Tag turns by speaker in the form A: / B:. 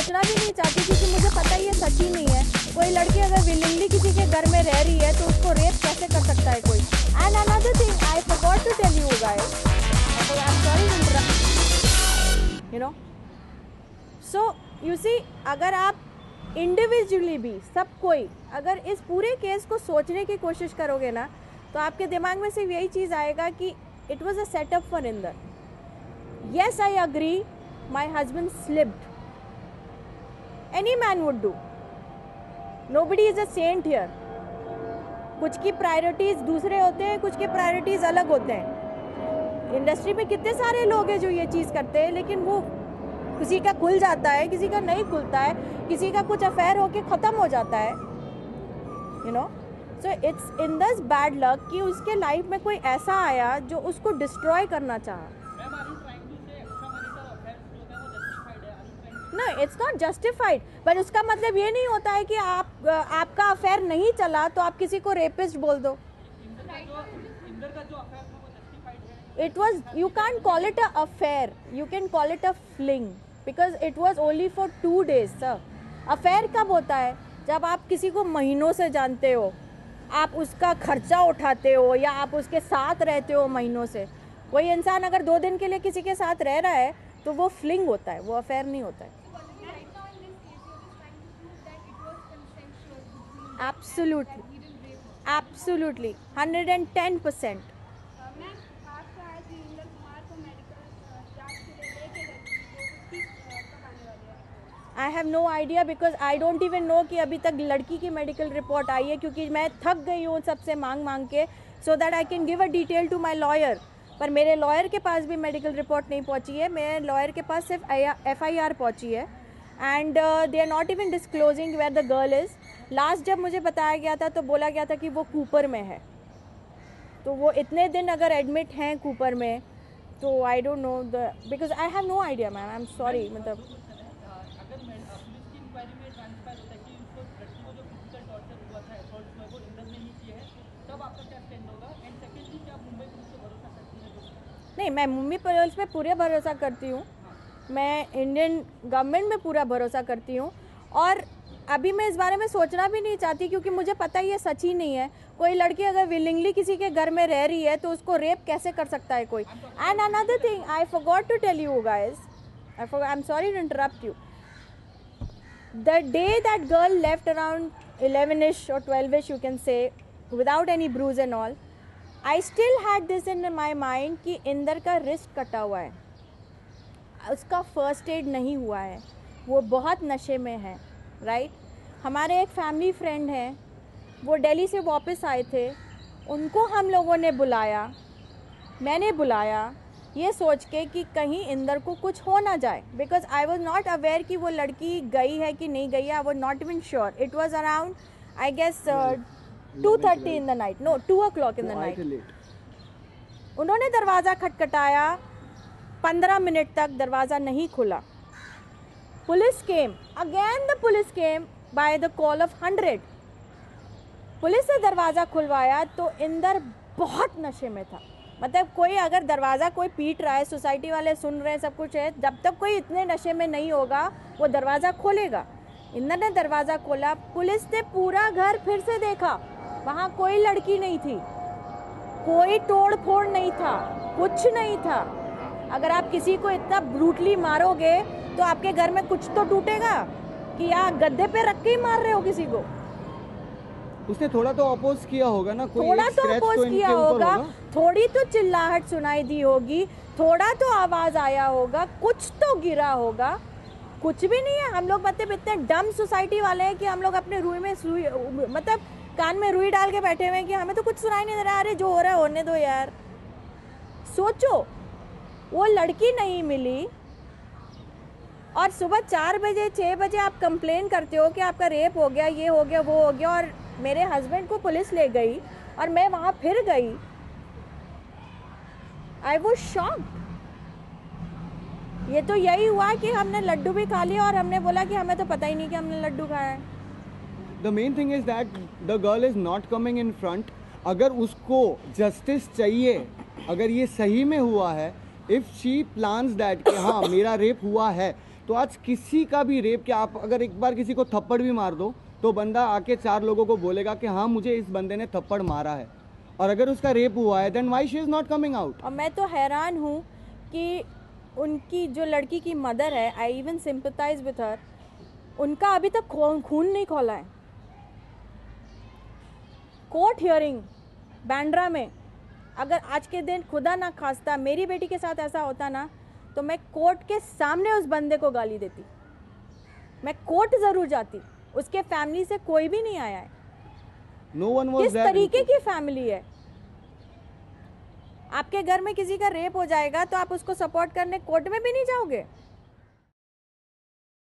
A: सोचना भी नहीं चाहती क्योंकि मुझे पता ही ये सच ही नहीं है। कोई लड़की अगर विलिंगली किसी के घर में रह रही है तो उसको रेप कैसे कर सकता है कोई। And another thing I forgot to tell you guys, I am sorry to interrupt, you know. So you see, अगर आप इंडिविजुअली भी सब कोई अगर इस पूरे केस को सोचने की कोशिश करोगे ना, तो आपके दिमाग में सिर्फ यही चीज़ आएगा कि it was a setup for Inder. Yes, I agree, my husband slipped, any man would do, nobody is a saint here. कुछ की प्रायोरिटीज दूसरे होते हैं, कुछ के प्रायोरिटीज अलग होते हैं। इंडस्ट्री में कितने सारे लोग हैं जो ये चीज़ करते हैं, लेकिन वो किसी का खुल जाता है, किसी का नहीं खुलता है, किसी का कुछ अफेयर होके ख़त्म हो जाता है, you know. So it's Inder's bad luck कि उसके लाइफ में कोई ऐसा आया जो उसको डिस्ट्रॉय करना चाहा। No, it's not justified, but उसका मतलब ये नहीं होता है कि आपका अफेयर नहीं चला तो आप किसी को रेपिस्ट बोल दो। It was, you can call it a affair, you can call it a fling, because it was only for 2 days sir. Affair कब होता है? जब आप किसी को महीनों से जानते हो, आप उसका खर्चा उठाते हो या आप उसके साथ रहते हो महीनों से। कोई इंसान अगर 2 दिन के लिए किसी के साथ रह रहा है तो वो फ्लिंग होता है, वो अफेयर नहीं होता है। Absolutely, absolutely, 110%। I have no idea, because I don't even know कि अभी तक लड़की की मेडिकल रिपोर्ट आई है, क्योंकि मैं थक गई हूँ सबसे मांग मांग के, so that I can give a detail to my lawyer. पर मेरे लॉयर के पास भी मेडिकल रिपोर्ट नहीं पहुँची है, मेरे लॉयर के पास सिर्फ FIR पहुँची है। And they are not even disclosing where the girl is. Last जब मुझे बताया गया था तो बोला गया था कि वो कूपर में है, तो वो इतने दिन अगर एडमिट हैं कूपर में, तो I don't know the, because I have no idea ma'am, I am sorry. मतलब नहीं, मैं मुंबई पुलिस पे पूरे भरोसा करती हूँ, मैं इंडियन गवर्नमेंट में पूरा भरोसा करती हूँ, और अभी मैं इस बारे में सोचना भी नहीं चाहती क्योंकि मुझे पता ही ये सच ही नहीं है। कोई लड़की अगर विलिंगली किसी के घर में रह रही है तो उसको रेप कैसे कर सकता है कोई। And another thing I forgot to tell you guys, I am sorry to interrupt you. The day that girl left around 11ish or 12ish you can say, without any bruise and all, I still had this in my mind कि इंदर का wrist कटा हुआ है, उसका first aid नहीं हुआ है, वो बहुत नशे में है, राइट। हमारे एक फैमिली फ्रेंड हैं, वो दिल्ली से वापस आए थे, उनको हम लोगों ने बुलाया, मैंने बुलाया ये सोच के कि कहीं इंदर को कुछ हो ना जाए, because I was not aware कि वो लड़की गई है कि नहीं गई है। I was not even sure. It was around I guess 2:30 in the night, no 2 o'clock in the night. उन्होंने दरवाज़ा खटखटाया, 15 मिनट तक दरवाज़ा नहीं खुला। Police came, again the police came by the call of 100। Police ने दरवाज़ा खुलवाया तो इंदर बहुत नशे में था। मतलब कोई अगर दरवाज़ा कोई पीट रहा है, सोसाइटी वाले सुन रहे हैं, सब कुछ है, जब तक कोई इतने नशे में नहीं होगा वो दरवाज़ा खोलेगा। इंदर ने दरवाज़ा खोला, पुलिस ने पूरा घर फिर से देखा, वहाँ कोई लड़की नहीं थी, कोई तोड़ फोड़ नहीं था, कुछ नहीं था। अगर आप किसी को इतना ब्रूटली मारोगे तो आपके घर में कुछ तो टूटेगा कि या गद्दे पे रख के ही मार रहे हो किसी को।
B: उसने थोड़ा तो अपोज किया होगा ना, कोई
A: थोड़ा तो अपोज किया होगा, थोड़ी तो चिल्लाहट सुनाई दी होगी, थोड़ा तो आवाज आया होगा, कुछ तो गिरा होगा। कुछ भी नहीं है। हम लोग मतलब इतने डम सोसाइटी वाले हैं कि हम लोग अपने रुई में मतलब कान में रुई डाल के बैठे हुए हैं कि हमें तो कुछ सुनाई नहीं दे रहा। अरे जो हो रहा है होने दो यार। सोचो, वो लड़की नहीं मिली और सुबह 4 बजे 6 बजे आप कंप्लेन करते हो कि आपका रेप हो गया, ये हो गया, वो हो गया, और मेरे हस्बैंड को पुलिस ले गई और मैं वहाँ फिर गई। I was shocked. ये तो यही हुआ कि हमने लड्डू भी खा लिया और हमने बोला कि हमें तो पता ही नहीं कि हमने लड्डू खाया है।
B: The main thing is that the girl is not coming in front. अगर उसको जस्टिस चाहिए, अगर ये सही में हुआ है, if she plans that कि हाँ मेरा रेप हुआ है, तो आज किसी का भी रेप, क्या आप अगर एक बार किसी को थप्पड़ भी मार दो तो बंदा आके 4 लोगों को बोलेगा कि हाँ मुझे इस बंदे ने थप्पड़ मारा है, और अगर उसका रेप हुआ है then why she is not coming out.
A: और मैं तो हैरान हूँ कि उनकी जो लड़की की मदर है, I even sympathise with her, उनका अभी तक खून नहीं खोला है। कोर्ट हियरिंग बांद्रा में, अगर आज के दिन खुदा ना खास्ता मेरी बेटी के साथ ऐसा होता ना, तो मैं कोर्ट के सामने उस बंदे को गाली देती, मैं कोर्ट जरूर जाती। उसके फैमिली से कोई भी नहीं आया है।
B: No one was
A: किस
B: there
A: तरीके
B: before.
A: की फैमिली है? आपके घर में किसी का रेप हो जाएगा तो आप उसको सपोर्ट करने कोर्ट में भी नहीं जाओगे?